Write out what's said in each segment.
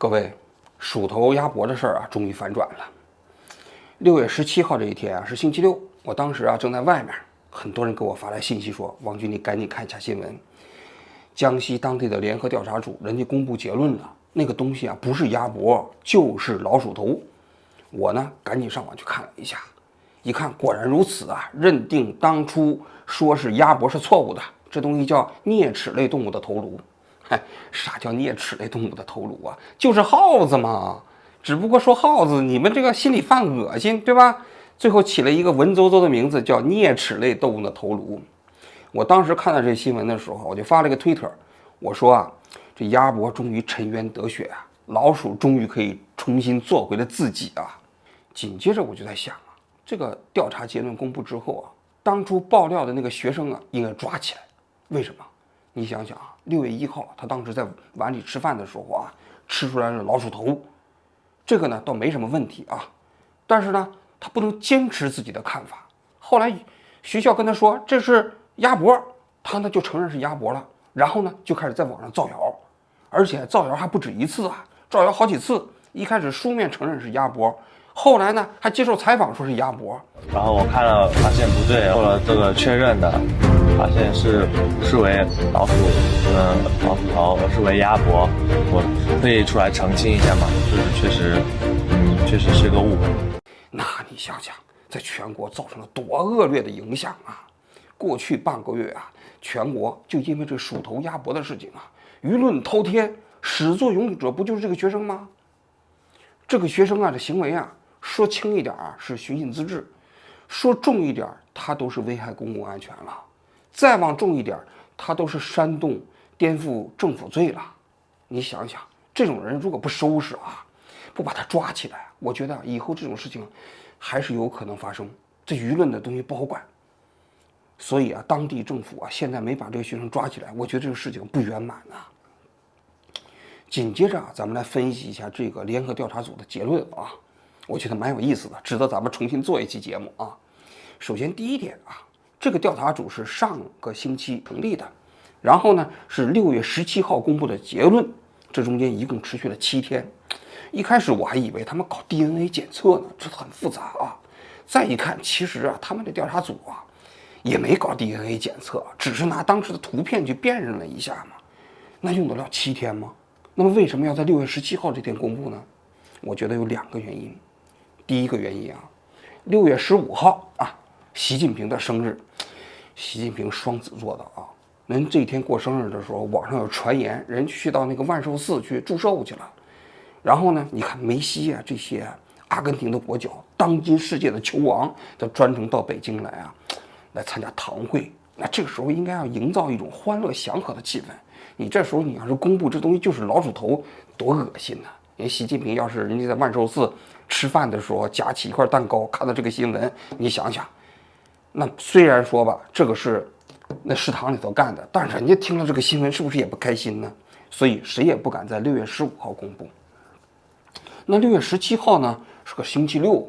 各位，鼠头鸭脖的事儿啊，终于反转了。6月17号这一天啊，是星期六。我当时啊正在外面，很多人给我发来信息说：“王军，你赶紧看一下新闻。江西当地的联合调查组，人家公布结论了，那个东西啊不是鸭脖，就是老鼠头。”我呢赶紧上网去看了一下，一看果然如此啊，认定当初说是鸭脖是错误的，这东西叫啮齿类动物的头颅。哎，啥叫啮齿类动物的头颅啊？就是耗子嘛。只不过说耗子，你们这个心里犯恶心，对吧？最后起了一个文绉绉的名字，叫啮齿类动物的头颅。我当时看到这新闻的时候，我就发了个推特，我说啊，这鸭脖终于沉冤得雪啊，老鼠终于可以重新做回了自己啊。紧接着我就在想啊，这个调查结论公布之后啊，当初爆料的那个学生啊，应该抓起来。为什么？你想想啊，6月1号他当时在碗里吃饭的时候啊，吃出来了老鼠头，这个呢倒没什么问题啊，但是呢，他不能坚持自己的看法。后来学校跟他说这是鸭脖，他呢就承认是鸭脖了，然后呢就开始在网上造谣，而且造谣还不止一次啊，造谣好几次。一开始书面承认是鸭脖，后来呢还接受采访说是鸭脖，然后我看了发现不对，做了这个确认的，发现不是为老鼠头，而是为鸭脖。我可以出来澄清一下吗？就是确实是个误会。那你想想，在全国造成了多恶劣的影响啊！过去半个月啊，全国就因为这鼠头鸭脖的事情啊，舆论滔天，始作俑者不就是这个学生吗？这个学生啊，这行为啊，说轻一点啊是寻衅滋事，说重一点他都是危害公共安全了，再往重一点他都是煽动颠覆政府罪了。你想想，这种人如果不收拾啊，不把他抓起来，我觉得以后这种事情还是有可能发生。这舆论的东西不好管，所以啊，当地政府啊现在没把这个学生抓起来，我觉得这个事情不圆满啊。紧接着啊，咱们来分析一下这个联合调查组的结论啊，我觉得蛮有意思的，值得咱们重新做一期节目啊。首先第一点啊，这个调查组是上个星期成立的，然后呢是6月17号公布的结论，这中间一共持续了7天。一开始我还以为他们搞 DNA 检测呢，这很复杂啊。再一看，其实啊，他们的调查组啊也没搞 DNA 检测，只是拿当时的图片去辨认了一下嘛。那用得了7天吗？那么为什么要在6月17号这天公布呢？我觉得有2个原因。第一个原因啊，6月15号啊，习近平的生日，习近平双子座的啊，人这一天过生日的时候，网上有传言，人去到那个万寿寺去祝寿去了。然后呢，你看梅西啊，这些阿根廷的国脚，当今世界的球王，都专程到北京来啊，来参加堂会。那这个时候应该要营造一种欢乐祥和的气氛。你这时候你要是公布这东西就是老鼠头，多恶心呐！人习近平要是人家在万寿寺吃饭的时候夹起一块蛋糕，看到这个新闻，你想想，那虽然说吧，这个是那食堂里头干的，但是人家听了这个新闻，是不是也不开心呢？所以谁也不敢在6月15号公布。那6月17号呢，是个星期六，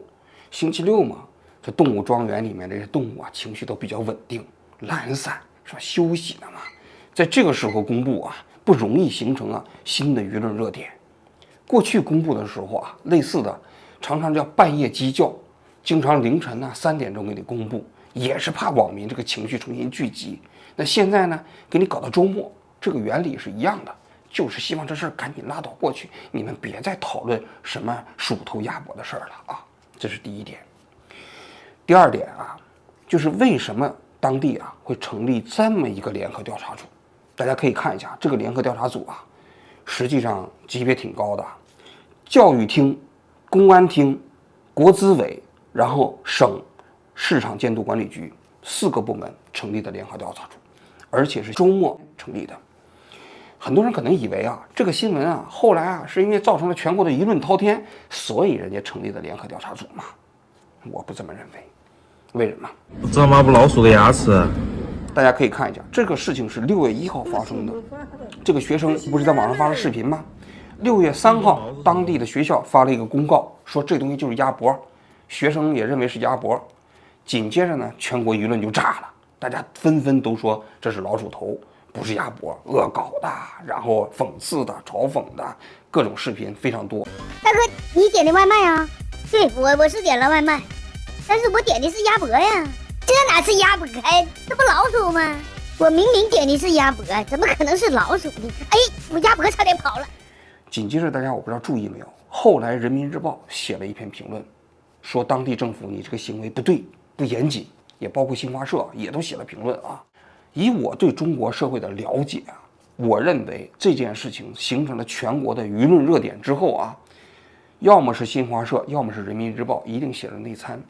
星期六嘛，这动物庄园里面这些动物啊，情绪都比较稳定，懒散是吧？休息呢嘛。在这个时候公布啊，不容易形成啊新的舆论热点。过去公布的时候啊，类似的常常叫半夜鸡叫，经常凌晨呢3点钟给你公布，也是怕网民这个情绪重新聚集。那现在呢，给你搞到周末，这个原理是一样的，就是希望这事儿赶紧拉倒过去，你们别再讨论什么鼠头鸭脖的事儿了啊。这是第一点。第二点啊，就是为什么当地啊会成立这么一个联合调查组？大家可以看一下这个联合调查组啊，实际上级别挺高的，教育厅、公安厅、国资委，然后省市场监督管理局4个部门成立的联合调查组，而且是周末成立的。很多人可能以为啊，这个新闻啊，后来啊是因为造成了全国的舆论滔天，所以人家成立的联合调查组嘛。我不这么认为。为什么？这妈不老鼠的牙齿。大家可以看一下，这个事情是6月1号发生的。这个学生不是在网上发了视频吗？6月3号，当地的学校发了一个公告，说这东西就是鸭脖，学生也认为是鸭脖。紧接着呢，全国舆论就炸了，大家纷纷都说这是老鼠头，不是鸭脖，恶搞的，然后讽刺的、嘲讽的各种视频非常多。大哥，你点的外卖啊？对，我是点了外卖，但是我点的是鸭脖呀，这哪是鸭脖呀？这不老鼠吗？我明明点的是鸭脖，怎么可能是老鼠呢？哎，我鸭脖差点跑了。紧接着，大家我不知道注意没有，后来人民日报写了一篇评论，说当地政府你这个行为不对、不严谨，也包括新华社也都写了评论啊。以我对中国社会的了解啊，我认为这件事情形成了全国的舆论热点之后啊，要么是新华社，要么是人民日报，一定写了内参。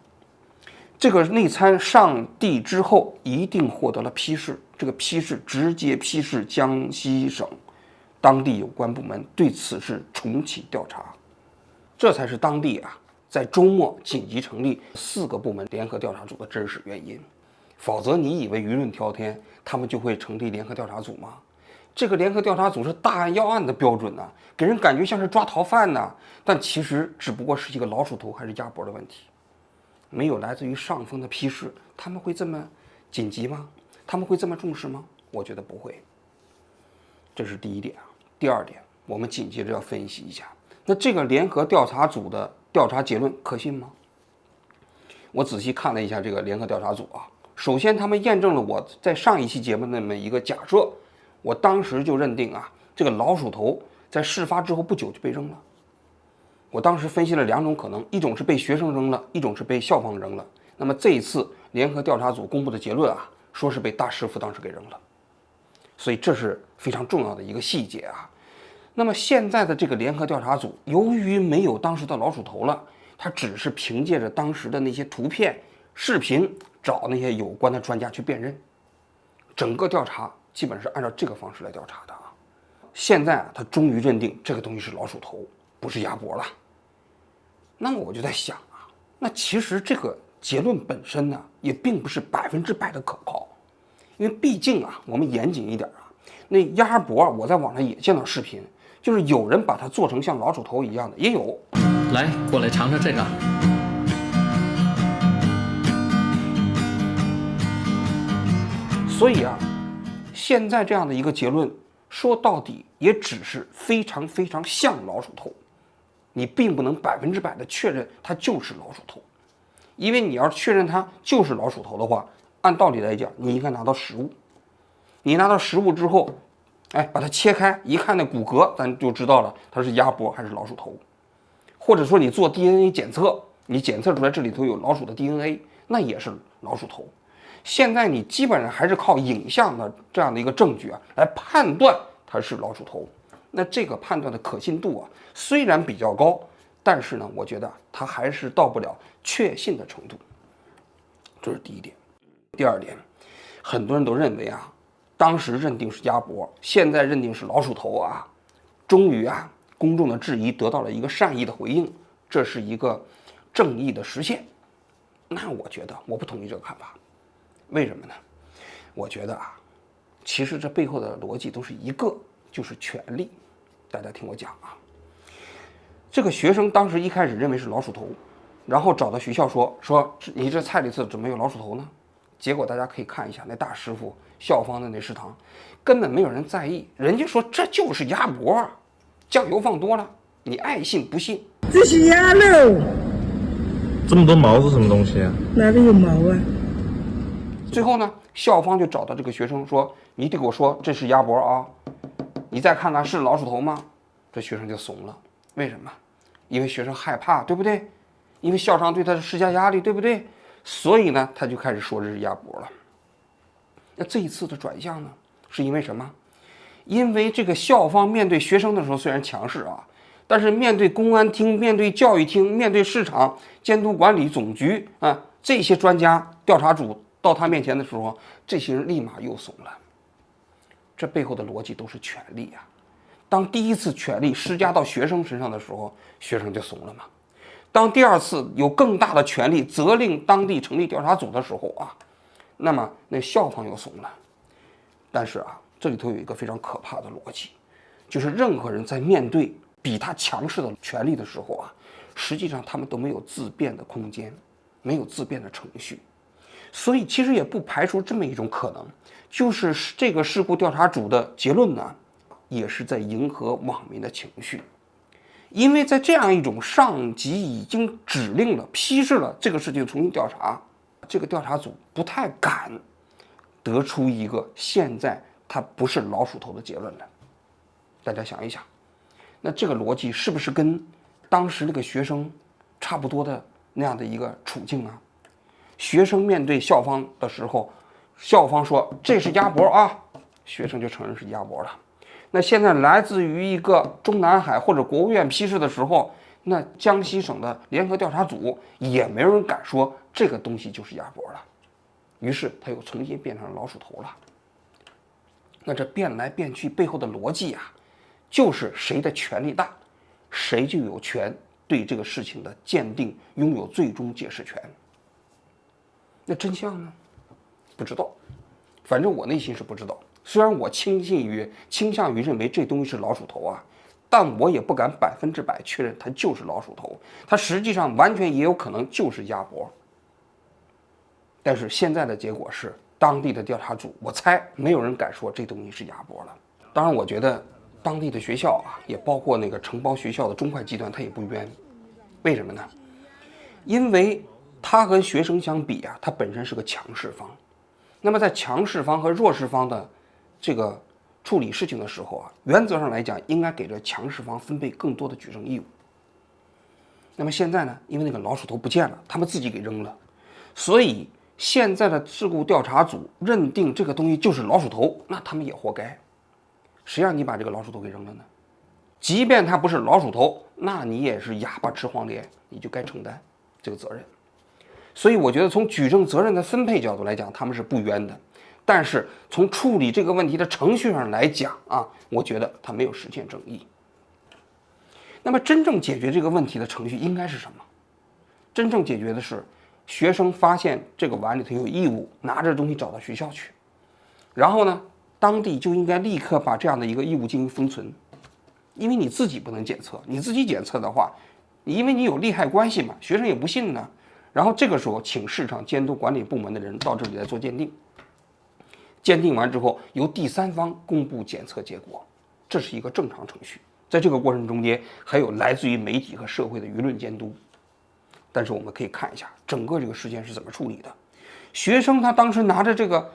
这个内参上地之后，一定获得了批示，这个批示直接批示江西省当地有关部门对此事重启调查，这才是当地啊在周末紧急成立4个部门联合调查组的真实原因。否则你以为舆论挑天，他们就会成立联合调查组吗？这个联合调查组是大案要案的标准啊，给人感觉像是抓逃犯呢，但其实只不过是一个老鼠头还是鸭脖的问题。没有来自于上峰的批示，他们会这么紧急吗？他们会这么重视吗？我觉得不会。这是第一点啊。第二点，我们紧接着要分析一下，那这个联合调查组的调查结论可信吗？我仔细看了一下这个联合调查组啊，首先他们验证了我在上一期节目那么一个假设，我当时就认定啊，这个老鼠头在事发之后不久就被扔了。我当时分析了2种可能，一种是被学生扔了，一种是被校方扔了。那么这一次联合调查组公布的结论啊，说是被大师傅当时给扔了，所以这是非常重要的一个细节啊。那么现在的这个联合调查组，由于没有当时的老鼠头了，他只是凭借着当时的那些图片、视频，找那些有关的专家去辨认，整个调查基本是按照这个方式来调查的啊。现在啊，他终于认定这个东西是老鼠头，不是鸭脖了。那么我就在想啊，那其实这个结论本身呢，也并不是100%的可靠，因为毕竟啊，我们严谨一点啊，那鸭脖我在网上也见到视频，就是有人把它做成像老鼠头一样的，也有。来，过来尝尝这个。所以啊，现在这样的一个结论，说到底也只是非常非常像老鼠头。你并不能100%的确认它就是老鼠头，因为你要确认它就是老鼠头的话，按道理来讲，你应该拿到实物。你拿到实物之后，哎，把它切开，一看那骨骼，咱就知道了它是鸭脖还是老鼠头。或者说你做 DNA 检测，你检测出来这里头有老鼠的 DNA， 那也是老鼠头。现在你基本上还是靠影像的这样的一个证据啊，来判断它是老鼠头。那这个判断的可信度啊，虽然比较高，但是呢，我觉得它还是到不了确信的程度。这是第一点。第二点，很多人都认为啊，当时认定是鸭脖，现在认定是老鼠头啊，终于啊，公众的质疑得到了一个善意的回应，这是一个正义的实现。那我觉得我不同意这个看法。为什么呢？我觉得啊，其实这背后的逻辑都是一个，就是权力。大家听我讲啊，这个学生当时一开始认为是老鼠头，然后找到学校说你这菜里头怎么有老鼠头呢？结果大家可以看一下那大师傅校方的那食堂，根本没有人在意，人家说这就是鸭脖，酱油放多了，你爱信不信。这是鸭肉，这么多毛是什么东西啊？哪里有毛啊？最后呢，校方就找到这个学生说：“你得给我说这是鸭脖啊，你再看看是老鼠头吗？”这学生就怂了。为什么？因为学生害怕，对不对？因为校长对他施加压力，对不对？所以呢，他就开始说这是鸭脖了。那这一次的转向呢，是因为什么？因为这个校方面对学生的时候虽然强势啊，但是面对公安厅、面对教育厅、面对市场监督管理总局啊这些专家调查组到他面前的时候，这些人立马又怂了。这背后的逻辑都是权力啊。当第一次权力施加到学生身上的时候，学生就怂了嘛。当第二次有更大的权力责令当地成立调查组的时候啊，那么那校方又怂了。但是啊，这里头有一个非常可怕的逻辑，就是任何人在面对比他强势的权力的时候啊，实际上他们都没有自辩的空间，没有自辩的程序。所以其实也不排除这么一种可能，就是这个事故调查组的结论呢，也是在迎合网民的情绪。因为在这样一种上级已经指令了、批示了这个事情重新调查，这个调查组不太敢得出一个现在它不是老鼠头的结论来。大家想一想，那这个逻辑是不是跟当时那个学生差不多的那样的一个处境啊？学生面对校方的时候，校方说这是鸭脖啊，学生就承认是鸭脖了。那现在来自于一个中南海或者国务院批示的时候，那江西省的联合调查组也没有人敢说这个东西就是鸭脖了，于是他又重新变成了老鼠头了。那这变来变去背后的逻辑啊，就是谁的权力大，谁就有权对这个事情的鉴定拥有最终解释权。那真相呢？不知道，反正我内心是不知道。虽然我倾向于认为这东西是老鼠头啊，但我也不敢100%确认它就是老鼠头，它实际上完全也有可能就是鸭脖。但是现在的结果是，当地的调查组，我猜没有人敢说这东西是鸭脖了。当然，我觉得当地的学校啊，也包括那个承包学校的中快集团，他也不冤。为什么呢？因为他和学生相比啊，他本身是个强势方。那么在强势方和弱势方的这个处理事情的时候啊，原则上来讲，应该给这强势方分配更多的举证义务。那么现在呢，因为那个老鼠头不见了，他们自己给扔了，所以现在的事故调查组认定这个东西就是老鼠头，那他们也活该。谁让你把这个老鼠头给扔了呢？即便它不是老鼠头，那你也是哑巴吃黄连，你就该承担这个责任。所以我觉得从举证责任的分配角度来讲，他们是不冤的。但是从处理这个问题的程序上来讲啊，我觉得他没有实现正义。那么真正解决这个问题的程序应该是什么？真正解决的是学生发现这个碗里头有异物，拿着东西找到学校去，然后呢，当地就应该立刻把这样的一个异物进行封存，因为你自己不能检测，你自己检测的话，因为你有利害关系嘛，学生也不信呢。然后这个时候请市场监督管理部门的人到这里来做鉴定，鉴定完之后由第三方公布检测结果，这是一个正常程序。在这个过程中间还有来自于媒体和社会的舆论监督。但是我们可以看一下整个这个事件是怎么处理的。学生他当时拿着这个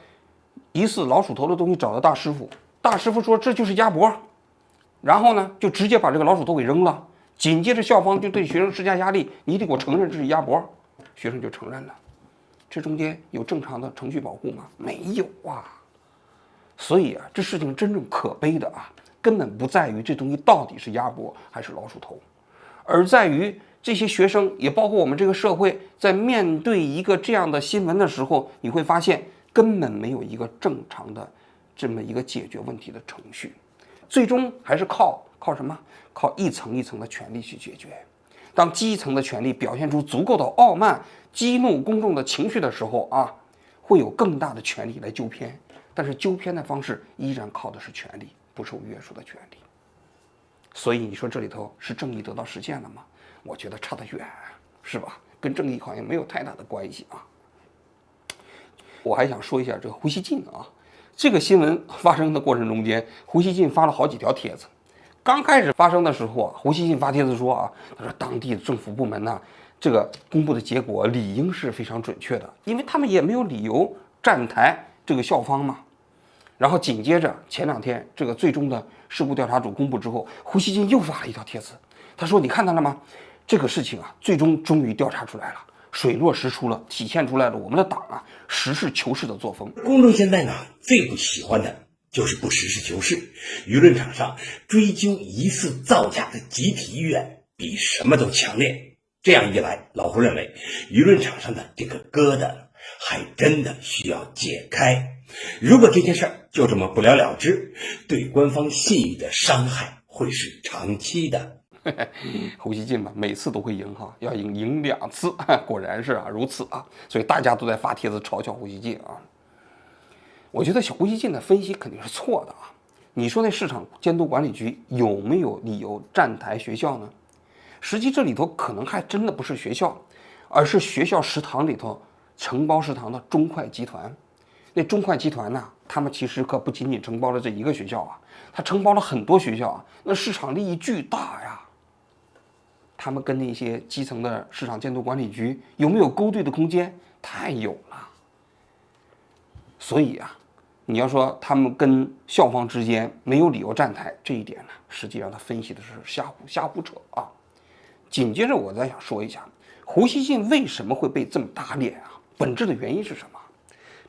疑似老鼠头的东西找到大师傅，大师傅说这就是鸭脖，然后呢就直接把这个老鼠头给扔了。紧接着校方就对学生施加压力，你得给我承认这是鸭脖，学生就承认了。这中间有正常的程序保护吗？没有啊。所以啊，这事情真正可悲的啊，根本不在于这东西到底是鸭脖还是老鼠头，而在于这些学生，也包括我们这个社会，在面对一个这样的新闻的时候，你会发现根本没有一个正常的这么一个解决问题的程序，最终还是靠什么？靠一层一层的权力去解决。当基层的权力表现出足够的傲慢，激怒公众的情绪的时候啊，会有更大的权力来纠偏。但是纠偏的方式依然靠的是权力，不受约束的权利。所以你说这里头是正义得到实现了吗？我觉得差得远，是吧？跟正义好像没有太大的关系啊。我还想说一下这个胡锡进啊，这个新闻发生的过程中间，胡锡进发了好几条帖子。刚开始发生的时候啊，胡锡进发帖子说啊，他说当地的政府部门呢，这个公布的结果理应是非常准确的，因为他们也没有理由站台这个校方嘛。然后紧接着前2天这个最终的事故调查组公布之后，胡锡进又发了一条帖子，他说你看到了吗？这个事情啊，最终终于调查出来了，水落石出了，体现出来了我们的党啊实事求是的作风。公众现在呢最不喜欢的就是不实事求是，舆论场上追究疑似造假的集体意愿比什么都强烈。这样一来，老胡认为舆论场上的这个疙瘩还真的需要解开。如果这件事就这么不了了之，对官方信誉的伤害会是长期的。胡锡进嘛，每次都会赢哈，要赢2次，果然是啊如此啊，所以大家都在发帖子嘲笑胡锡进啊。我觉得小胡锡进的分析肯定是错的啊。你说那市场监督管理局有没有理由站台学校呢？实际这里头可能还真的不是学校，而是学校食堂里头承包食堂的中快集团。那中快集团呢，他们其实可不仅仅承包了这一个学校啊，他承包了很多学校啊，那市场利益巨大呀。他们跟那些基层的市场监督管理局有没有勾兑的空间？太有了。所以啊，你要说他们跟校方之间没有理由站台，这一点呢，实际上他分析的是瞎胡扯啊。紧接着我再想说一下，胡锡进为什么会被这么打脸啊？本质的原因是什么？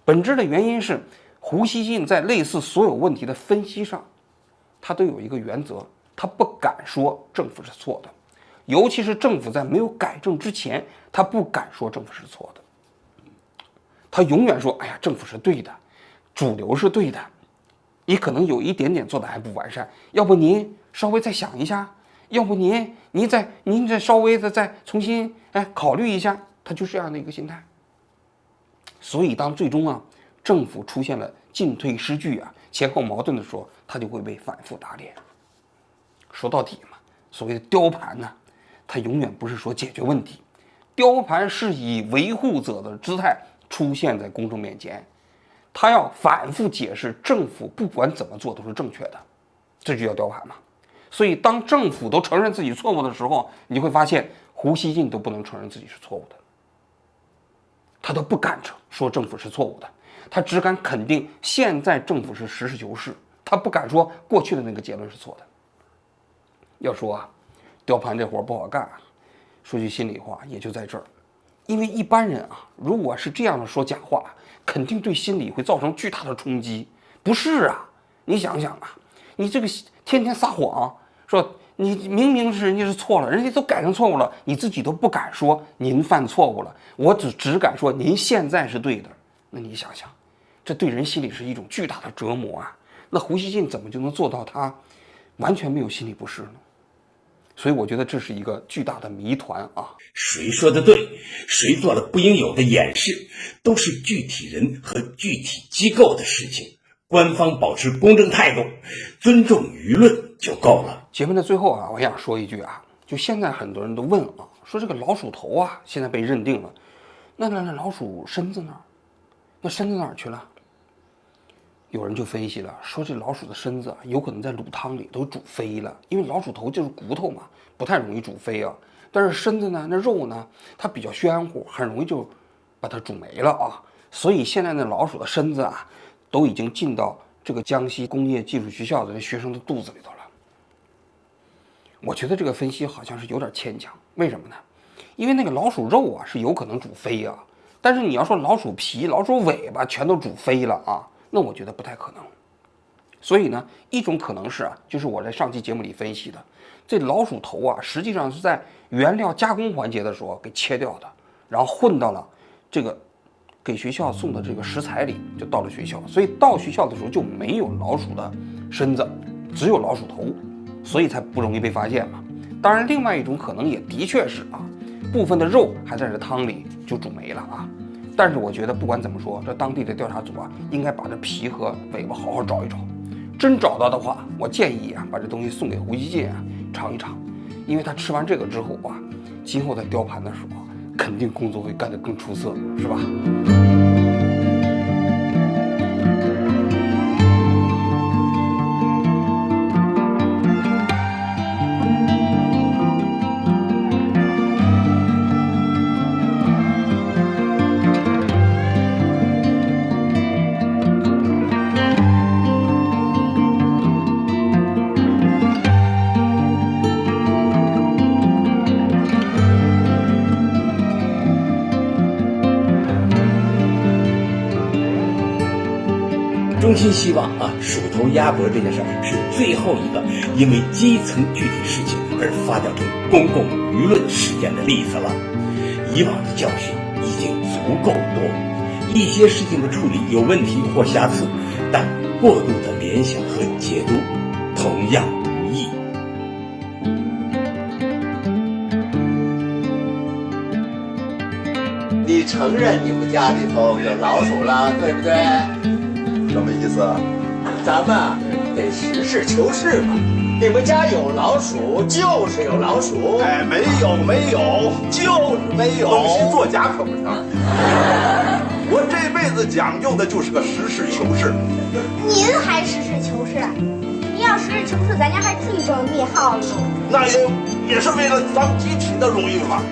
本质的原因是胡锡进在类似所有问题的分析上，他都有一个原则，他不敢说政府是错的，尤其是政府在没有改正之前，他不敢说政府是错的。他永远说：“哎呀，政府是对的，主流是对的，你可能有一点点做的还不完善，要不您稍微再想一下，要不您再稍微的再重新考虑一下。”他就这样的一个心态。所以当最终啊政府出现了进退失据啊前后矛盾的时候，他就会被反复打脸。说到底嘛，所谓的雕盘呢，它永远不是说解决问题，雕盘是以维护者的姿态出现在公众面前，他要反复解释政府不管怎么做都是正确的，这就叫雕盘嘛。所以当政府都承认自己错误的时候，你会发现胡锡进都不能承认自己是错误的，他都不敢说政府是错误的，他只敢肯定现在政府是实事求是，他不敢说过去的那个结论是错的。要说啊，雕盘这活不好干，说句心里话，也就在这儿。因为一般人啊，如果是这样的说假话，肯定对心理会造成巨大的冲击。不是啊，你想想啊，你这个天天撒谎，说你明明是人家是错了，人家都改成错误了，你自己都不敢说您犯错误了，我只敢说您现在是对的。那你想想，这对人心里是一种巨大的折磨啊。那胡锡进怎么就能做到他完全没有心理不适呢？所以我觉得这是一个巨大的谜团啊！谁说的对，谁做了不应有的掩饰，都是具体人和具体机构的事情。官方保持公正态度，尊重舆论就够了。节目的最后啊，我想说一句啊，就现在很多人都问啊，说这个老鼠头啊，现在被认定了，那老鼠身子呢？那身子哪儿去了？有人就分析了，说这老鼠的身子啊，有可能在卤汤里都煮飞了，因为老鼠头就是骨头嘛，不太容易煮飞啊。但是身子呢，那肉呢，它比较暄乎，很容易就把它煮没了啊。所以现在的老鼠的身子啊，都已经进到这个江西工业技术学校的学生的肚子里头了。我觉得这个分析好像是有点牵强，为什么呢？因为那个老鼠肉啊是有可能煮飞啊，但是你要说老鼠皮、老鼠尾巴全都煮飞了啊，那我觉得不太可能。所以呢，一种可能是啊，就是我在上期节目里分析的，这老鼠头啊，实际上是在原料加工环节的时候给切掉的，然后混到了这个给学校送的这个食材里，就到了学校。所以到学校的时候就没有老鼠的身子，只有老鼠头，所以才不容易被发现嘛。当然，另外一种可能也的确是啊，部分的肉还在这汤里就煮没了啊。但是我觉得不管怎么说，这当地的调查组啊，应该把这皮和尾巴好好找一找。真找到的话，我建议啊，把这东西送给胡锡进啊尝一尝，因为他吃完这个之后啊，今后在雕盘的时候肯定工作会干得更出色，是吧？衷心希望啊，鼠头鸭脖这件事是最后一个因为基层具体事情而发酵成公共舆论事件的例子了。以往的教训已经足够多，一些事情的处理有问题或瑕疵，但过度的联想和解读同样无益。你承认你们家里头有老鼠了，对不对？什么意思啊？咱们得实事求是嘛。你们家有老鼠就是有老鼠，哎，没有，就是没有。东西作假可不成。我这辈子讲究的就是个实事求是。您还实事求是？您要实事求是，咱家还至于这么灭耗子吗？那也是为了咱们集体的荣誉嘛。